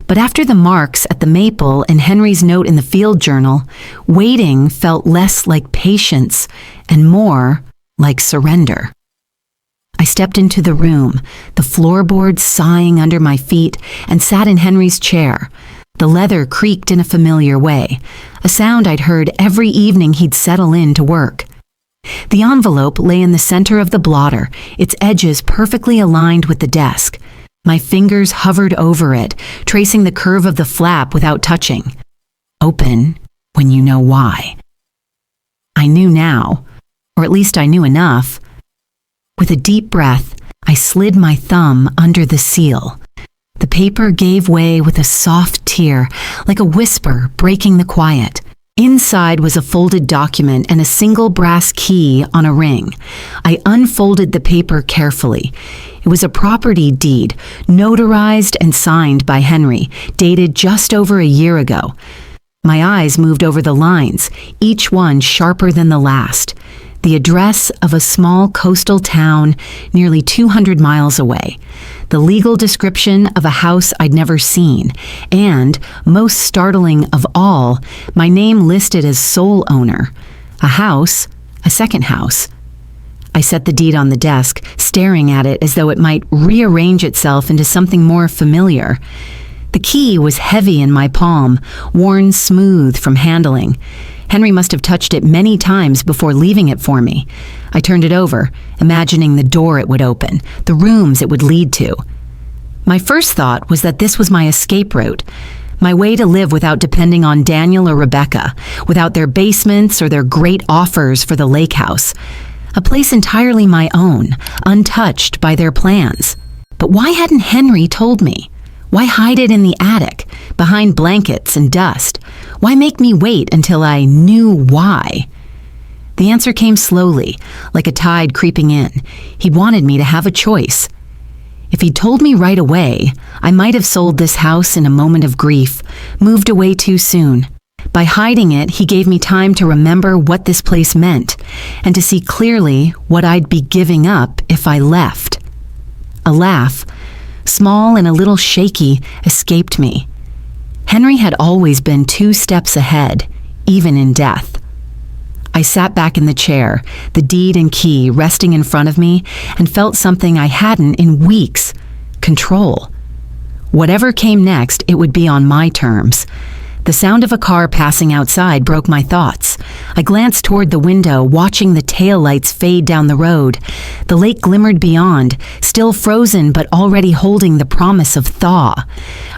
But after the marks at the maple and Henry's note in the field journal, waiting felt less like patience and more like surrender. I stepped into the room, the floorboards sighing under my feet, and sat in Henry's chair. The leather creaked in a familiar way, a sound I'd heard every evening he'd settle in to work. The envelope lay in the center of the blotter, its edges perfectly aligned with the desk. My fingers hovered over it, tracing the curve of the flap without touching. Open when you know why. I knew now, or at least I knew enough. With a deep breath, I slid my thumb under the seal. The paper gave way with a soft tear, like a whisper breaking the quiet. Inside was a folded document and a single brass key on a ring. I unfolded the paper carefully. It was a property deed, notarized and signed by Henry, dated just over a year ago. My eyes moved over the lines, each one sharper than the last. The address of a small coastal town nearly 200 miles away. The legal description of a house I'd never seen. And, most startling of all, my name listed as sole owner. A house, a second house. I set the deed on the desk, staring at it as though it might rearrange itself into something more familiar. The key was heavy in my palm, worn smooth from handling. Henry must have touched it many times before leaving it for me. I turned it over, imagining the door it would open, the rooms it would lead to. My first thought was that this was my escape route, my way to live without depending on Daniel or Rebecca, without their basements or their great offers for the lake house. A place entirely my own, untouched by their plans. But why hadn't Henry told me? Why hide it in the attic, behind blankets and dust? Why make me wait until I knew why? The answer came slowly, like a tide creeping in. He wanted me to have a choice. If he'd told me right away, I might have sold this house in a moment of grief, moved away too soon. By hiding it, he gave me time to remember what this place meant, and to see clearly what I'd be giving up if I left. A laugh, small and a little shaky, escaped me. Henry had always been 2 steps ahead, even in death. I sat back in the chair, the deed and key resting in front of me, and felt something I hadn't in weeks: control. Whatever came next, it would be on my terms. The sound of a car passing outside broke my thoughts. I glanced toward the window, watching the taillights fade down the road. The lake glimmered beyond, still frozen but already holding the promise of thaw.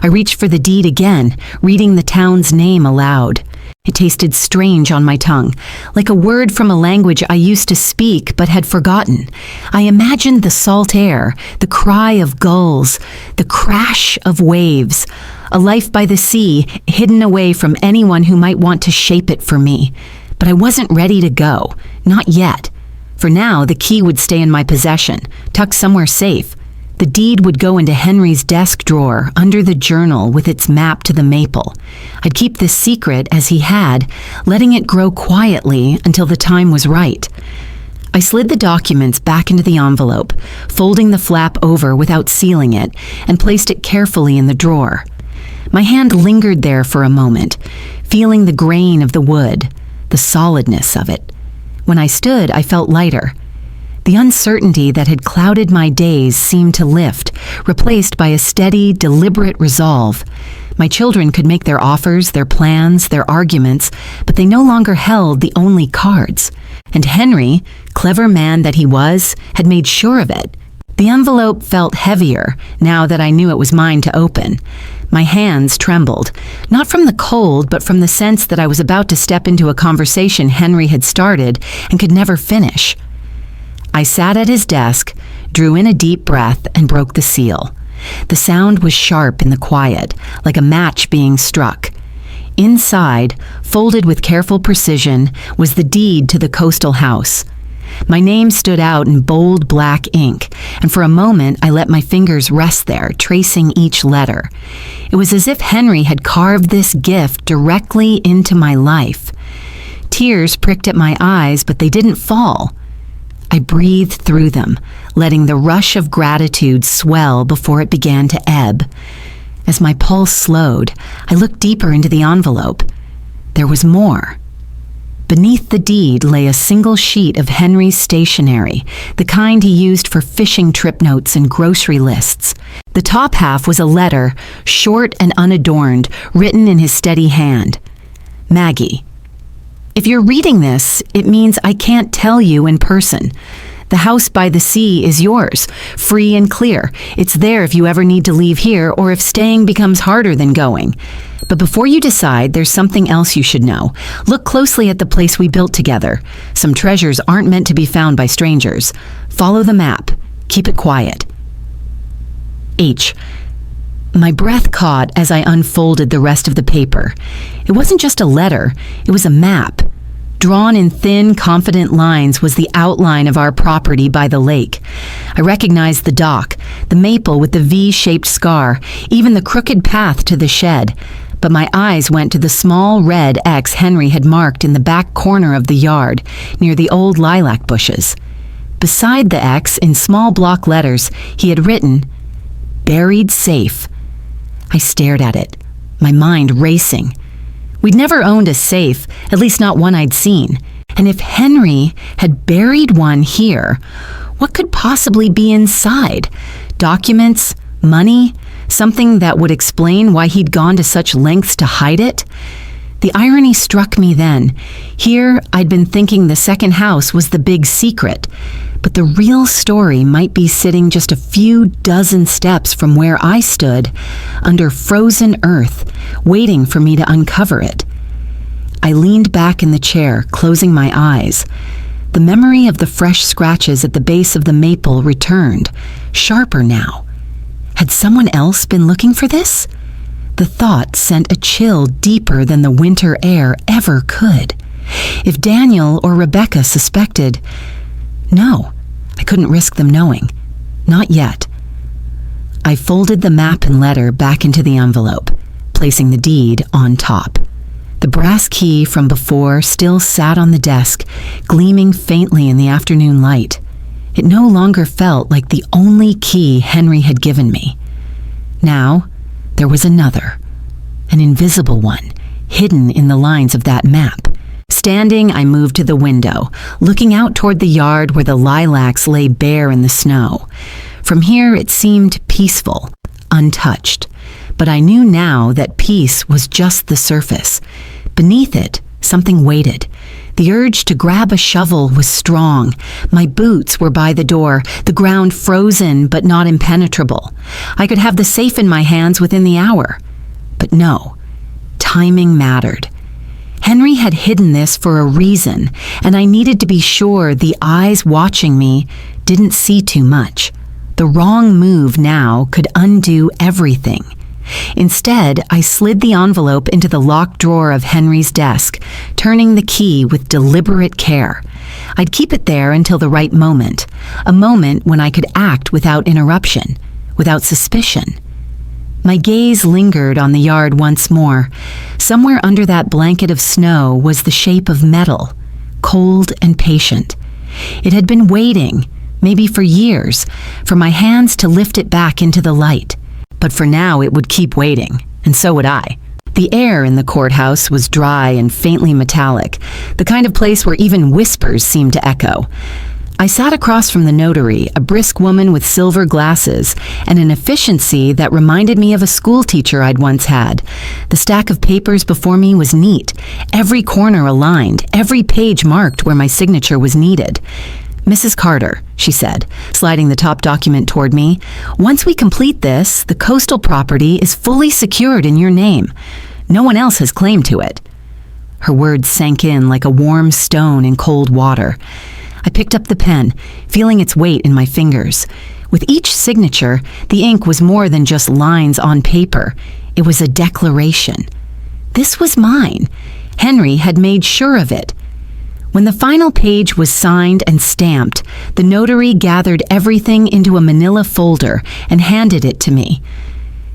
I reached for the deed again, reading the town's name aloud. It tasted strange on my tongue, like a word from a language I used to speak but had forgotten. I imagined the salt air, the cry of gulls, the crash of waves, a life by the sea, hidden away from anyone who might want to shape it for me. But I wasn't ready to go, not yet. For now, the key would stay in my possession, tucked somewhere safe. The deed would go into Henry's desk drawer, under the journal with its map to the maple. I'd keep this secret as he had, letting it grow quietly until the time was right. I slid the documents back into the envelope, folding the flap over without sealing it, and placed it carefully in the drawer. My hand lingered there for a moment, feeling the grain of the wood, the solidness of it. When I stood, I felt lighter. The uncertainty that had clouded my days seemed to lift, replaced by a steady, deliberate resolve. My children could make their offers, their plans, their arguments, but they no longer held the only cards. And Henry, clever man that he was, had made sure of it. The envelope felt heavier now that I knew it was mine to open. My hands trembled, not from the cold, but from the sense that I was about to step into a conversation Henry had started and could never finish. I sat at his desk, drew in a deep breath, and broke the seal. The sound was sharp in the quiet, like a match being struck. Inside, folded with careful precision, was the deed to the coastal house. My name stood out in bold black ink, and for a moment I let my fingers rest there, tracing each letter. It was as if Henry had carved this gift directly into my life. Tears pricked at my eyes, but they didn't fall. I breathed through them, letting the rush of gratitude swell before it began to ebb. As my pulse slowed, I looked deeper into the envelope. There was more. Beneath the deed lay a single sheet of Henry's stationery, the kind he used for fishing trip notes and grocery lists. The top half was a letter, short and unadorned, written in his steady hand. Maggie. If you're reading this, it means I can't tell you in person. The house by the sea is yours, free and clear. It's there if you ever need to leave here or if staying becomes harder than going. But before you decide, there's something else you should know. Look closely at the place we built together. Some treasures aren't meant to be found by strangers. Follow the map. Keep it quiet. H. My breath caught as I unfolded the rest of the paper. It wasn't just a letter, it was a map. Drawn in thin, confident lines was the outline of our property by the lake. I recognized the dock, the maple with the V-shaped scar, even the crooked path to the shed. But my eyes went to the small red X Henry had marked in the back corner of the yard, near the old lilac bushes. Beside the X, in small block letters, he had written, "Buried safe." I stared at it, my mind racing. We'd never owned a safe, at least not one I'd seen. And if Henry had buried one here, what could possibly be inside? Documents? Money? Something that would explain why he'd gone to such lengths to hide it? The irony struck me then. Here, I'd been thinking the second house was the big secret, but the real story might be sitting just a few dozen steps from where I stood, under frozen earth, waiting for me to uncover it. I leaned back in the chair, closing my eyes. The memory of the fresh scratches at the base of the maple returned, sharper now. Had someone else been looking for this? The thought sent a chill deeper than the winter air ever could. If Daniel or Rebecca suspected, no, I couldn't risk them knowing. Not yet. I folded the map and letter back into the envelope, placing the deed on top. The brass key from before still sat on the desk, gleaming faintly in the afternoon light. It no longer felt like the only key Henry had given me. Now, there was another, an invisible one, hidden in the lines of that map. Standing, I moved to the window, looking out toward the yard where the lilacs lay bare in the snow. From here, it seemed peaceful, untouched. but I knew now that peace was just the surface. Beneath it, something waited. The urge to grab a shovel was strong. My boots were by the door, the ground frozen but not impenetrable. I could have the safe in my hands within the hour. But no, timing mattered. Henry had hidden this for a reason, and I needed to be sure the eyes watching me didn't see too much. The wrong move now could undo everything. Instead, I slid the envelope into the locked drawer of Henry's desk, turning the key with deliberate care. I'd keep it there until the right moment, a moment when I could act without interruption, without suspicion. My gaze lingered on the yard once more. Somewhere under that blanket of snow was the shape of metal, cold and patient. It had been waiting, maybe for years, for my hands to lift it back into the light. But for now it would keep waiting, and so would I. The air in the courthouse was dry and faintly metallic, the kind of place where even whispers seemed to echo. I sat across from the notary, a brisk woman with silver glasses and an efficiency that reminded me of a school teacher I'd once had. The stack of papers before me was neat, every corner aligned, every page marked where my signature was needed. "Mrs. Carter," she said, sliding the top document toward me, "once we complete this, the coastal property is fully secured in your name. No one else has claim to it." Her words sank in like a warm stone in cold water. I picked up the pen, feeling its weight in my fingers. With each signature, the ink was more than just lines on paper. It was a declaration. This was mine. Henry had made sure of it. When the final page was signed and stamped, the notary gathered everything into a manila folder and handed it to me.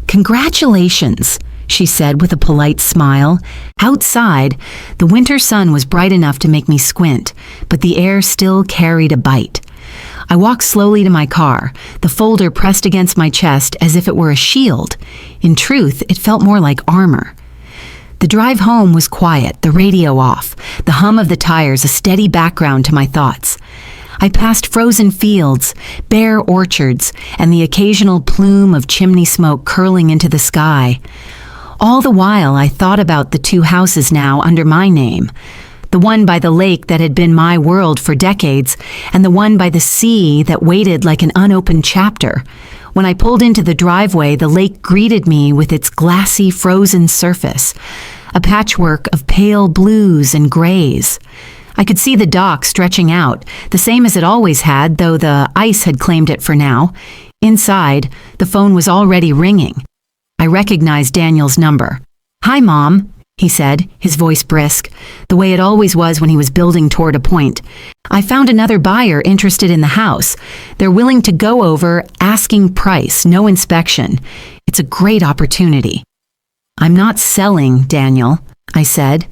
"Congratulations," she said with a polite smile. Outside, the winter sun was bright enough to make me squint, but the air still carried a bite. I walked slowly to my car, the folder pressed against my chest as if it were a shield. In truth, it felt more like armor. The drive home was quiet, the radio off, the hum of the tires a steady background to my thoughts. I passed frozen fields, bare orchards, and the occasional plume of chimney smoke curling into the sky. All the while, I thought about the two houses now under my name. The one by the lake that had been my world for decades, and the one by the sea that waited like an unopened chapter. When I pulled into the driveway, the lake greeted me with its glassy, frozen surface, a patchwork of pale blues and grays. I could see the dock stretching out, the same as it always had, though the ice had claimed it for now. Inside, the phone was already ringing. I recognized Daniel's number. "Hi, Mom," he said, his voice brisk, the way it always was when he was building toward a point. "I found another buyer interested in the house. They're willing to go over asking price, no inspection. It's a great opportunity." "I'm not selling, Daniel," I said.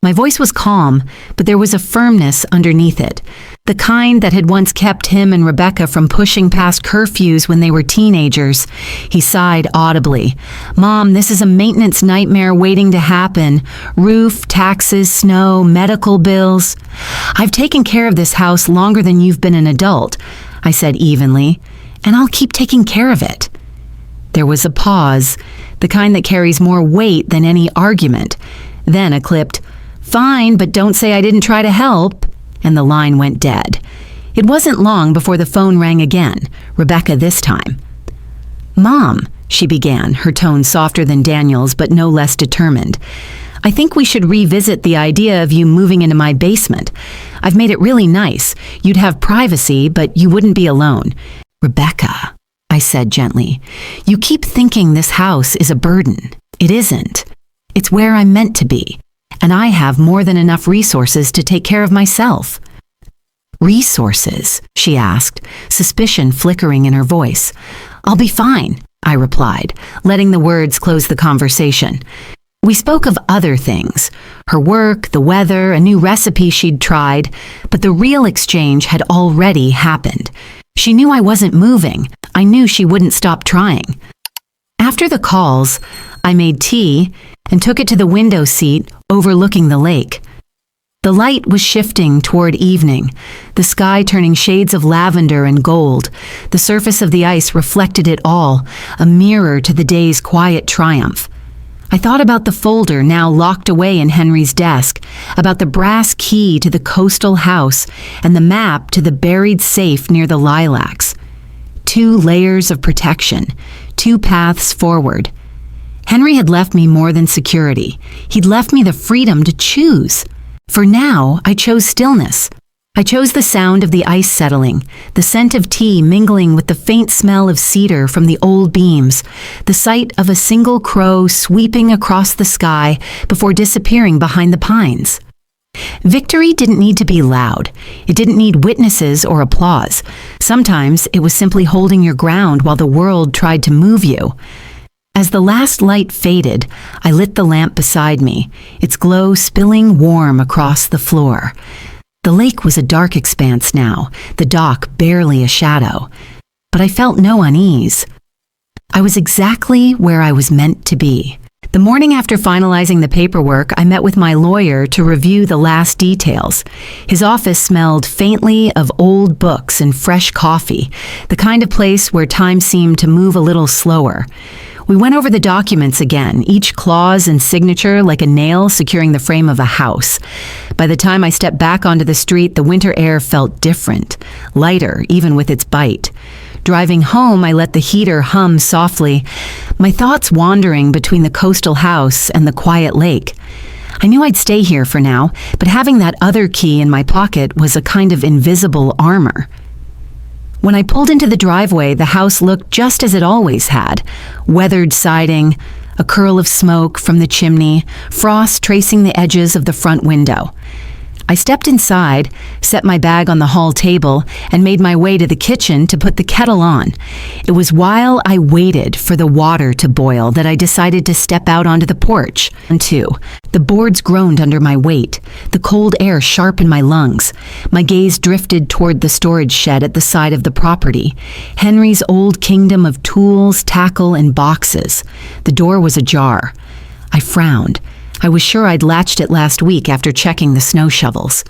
My voice was calm, but there was a firmness underneath it, the kind that had once kept him and Rebecca from pushing past curfews when they were teenagers. He sighed audibly. "Mom, this is a maintenance nightmare waiting to happen. Roof, taxes, snow, medical bills. I've taken care of this house longer than you've been an adult," I said evenly, "and I'll keep taking care of it." There was a pause, the kind that carries more weight than any argument. Then a clipped, "Fine, but don't say I didn't try to help," and the line went dead. It wasn't long before the phone rang again, Rebecca this time. "Mom," she began, her tone softer than Daniel's but no less determined, "I think we should revisit the idea of you moving into my basement. I've made it really nice. You'd have privacy, but you wouldn't be alone." "Rebecca," I said gently, "you keep thinking this house is a burden. It isn't. It's where I'm meant to be. And I have more than enough resources to take care of myself." "Resources?" she asked, suspicion flickering in her voice. "I'll be fine," I replied, letting the words close the conversation. We spoke of other things, her work, the weather, a new recipe she'd tried, but the real exchange had already happened. She knew I wasn't moving. I knew she wouldn't stop trying. After the calls, I made tea and took it to the window seat overlooking the lake. The light was shifting toward evening, the sky turning shades of lavender and gold. The surface of the ice reflected it all, a mirror to the day's quiet triumph. I thought about the folder now locked away in Henry's desk, about the brass key to the coastal house and the map to the buried safe near the lilacs. 2 layers of protection, 2 paths forward. Henry had left me more than security. He'd left me the freedom to choose. For now, I chose stillness. I chose the sound of the ice settling, the scent of tea mingling with the faint smell of cedar from the old beams, the sight of a single crow sweeping across the sky before disappearing behind the pines. Victory didn't need to be loud. It didn't need witnesses or applause. Sometimes it was simply holding your ground while the world tried to move you. As the last light faded, I lit the lamp beside me, its glow spilling warm across the floor. The lake was a dark expanse now, the dock barely a shadow. But I felt no unease. I was exactly where I was meant to be. The morning after finalizing the paperwork, I met with my lawyer to review the last details. His office smelled faintly of old books and fresh coffee, the kind of place where time seemed to move a little slower. We went over the documents again, each clause and signature like a nail securing the frame of a house. By the time I stepped back onto the street, the winter air felt different, lighter even with its bite. Driving home, I let the heater hum softly, my thoughts wandering between the coastal house and the quiet lake. I knew I'd stay here for now, but having that other key in my pocket was a kind of invisible armor. When I pulled into the driveway, the house looked just as it always had. Weathered siding, a curl of smoke from the chimney, frost tracing the edges of the front window. I stepped inside, set my bag on the hall table, and made my way to the kitchen to put the kettle on. It was while I waited for the water to boil that I decided to step out onto the porch. And the boards groaned under my weight, the cold air sharp in my lungs. My gaze drifted toward the storage shed at the side of the property, Henry's old kingdom of tools, tackle, and boxes. The door was ajar. I frowned. I was sure I'd latched it last week after checking the snow shovels.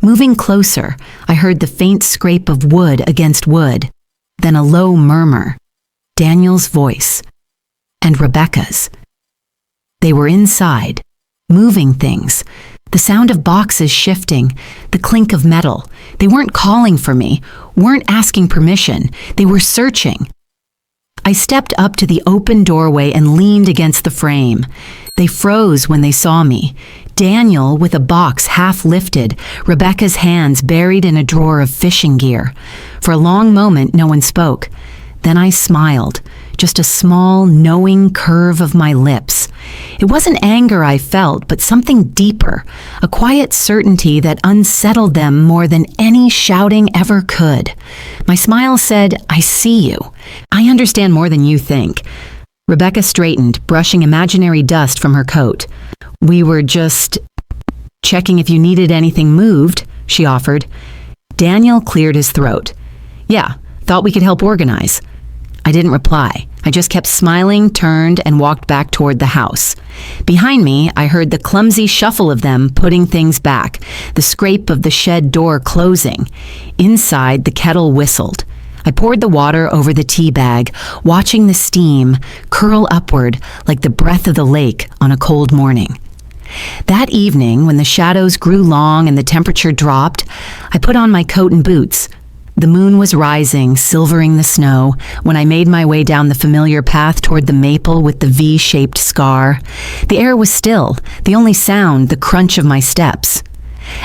Moving closer, I heard the faint scrape of wood against wood, then a low murmur. Daniel's voice. And Rebecca's. They were inside, moving things. The sound of boxes shifting, the clink of metal. They weren't calling for me, weren't asking permission. They were searching. I stepped up to the open doorway and leaned against the frame. They froze when they saw me. Daniel with a box half lifted, Rebecca's hands buried in a drawer of fishing gear. For a long moment, no one spoke. Then I smiled, just a small, knowing curve of my lips. It wasn't anger I felt, but something deeper, a quiet certainty that unsettled them more than any shouting ever could. My smile said, "I see you. I understand more than you think." Rebecca straightened, brushing imaginary dust from her coat. "We were just checking if you needed anything moved," she offered. Daniel cleared his throat. "Yeah, thought we could help organize." I didn't reply. I just kept smiling, turned, and walked back toward the house. Behind me, I heard the clumsy shuffle of them putting things back, the scrape of the shed door closing. Inside, the kettle whistled. I poured the water over the tea bag, watching the steam curl upward like the breath of the lake on a cold morning. That evening, when the shadows grew long and the temperature dropped, I put on my coat and boots. The moon was rising, silvering the snow, when I made my way down the familiar path toward the maple with the V-shaped scar. The air was still, the only sound the crunch of my steps.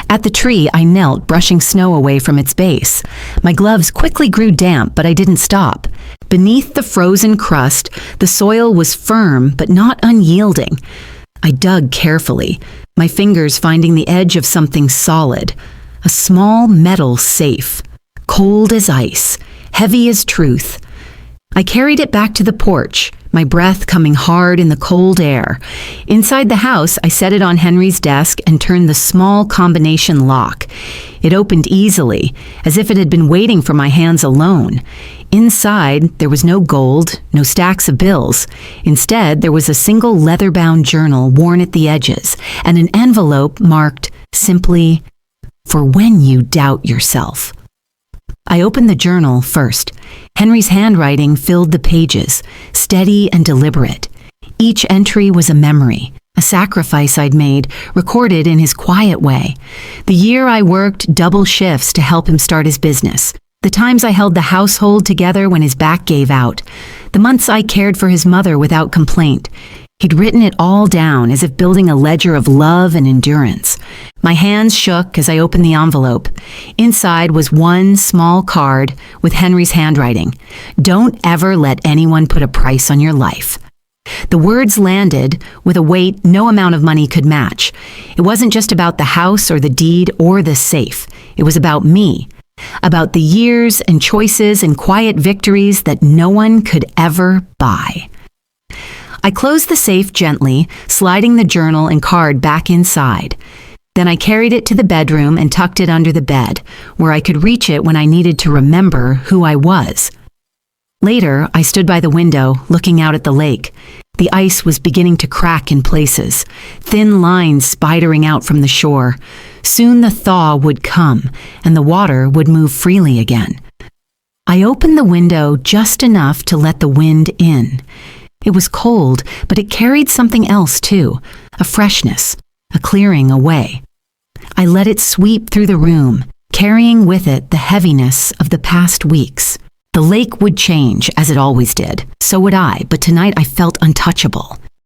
At the tree, I knelt, brushing snow away from its base. My gloves quickly grew damp, but I didn't stop. Beneath the frozen crust, the soil was firm but not unyielding. I dug carefully, my fingers finding the edge of something solid, a small metal safe. Cold as ice, heavy as truth. I carried it back to the porch, my breath coming hard in the cold air. Inside the house, I set it on Henry's desk and turned the small combination lock. It opened easily, as if it had been waiting for my hands alone. Inside, there was no gold, no stacks of bills. Instead, there was a single leather-bound journal worn at the edges, and an envelope marked simply, for when you doubt yourself. I opened the journal first. Henry's handwriting filled the pages, steady and deliberate. Each entry was a memory, a sacrifice I'd made, recorded in his quiet way. The year I worked double shifts to help him start his business. The times I held the household together when his back gave out. The months I cared for his mother without complaint. He'd written it all down as if building a ledger of love and endurance. My hands shook as I opened the envelope. Inside was one small card with Henry's handwriting. "Don't ever let anyone put a price on your life." The words landed with a weight no amount of money could match. It wasn't just about the house or the deed or the safe. It was about me. About the years and choices and quiet victories that no one could ever buy. I closed the safe gently, sliding the journal and card back inside. Then I carried it to the bedroom and tucked it under the bed, where I could reach it when I needed to remember who I was. Later, I stood by the window, looking out at the lake. The ice was beginning to crack in places, thin lines spidering out from the shore. Soon the thaw would come, and the water would move freely again. I opened the window just enough to let the wind in. It was cold, but it carried something else too, a freshness, a clearing away. I let it sweep through the room, carrying with it the heaviness of the past weeks. The lake would change, as it always did. So would I, but tonight I felt untouchable.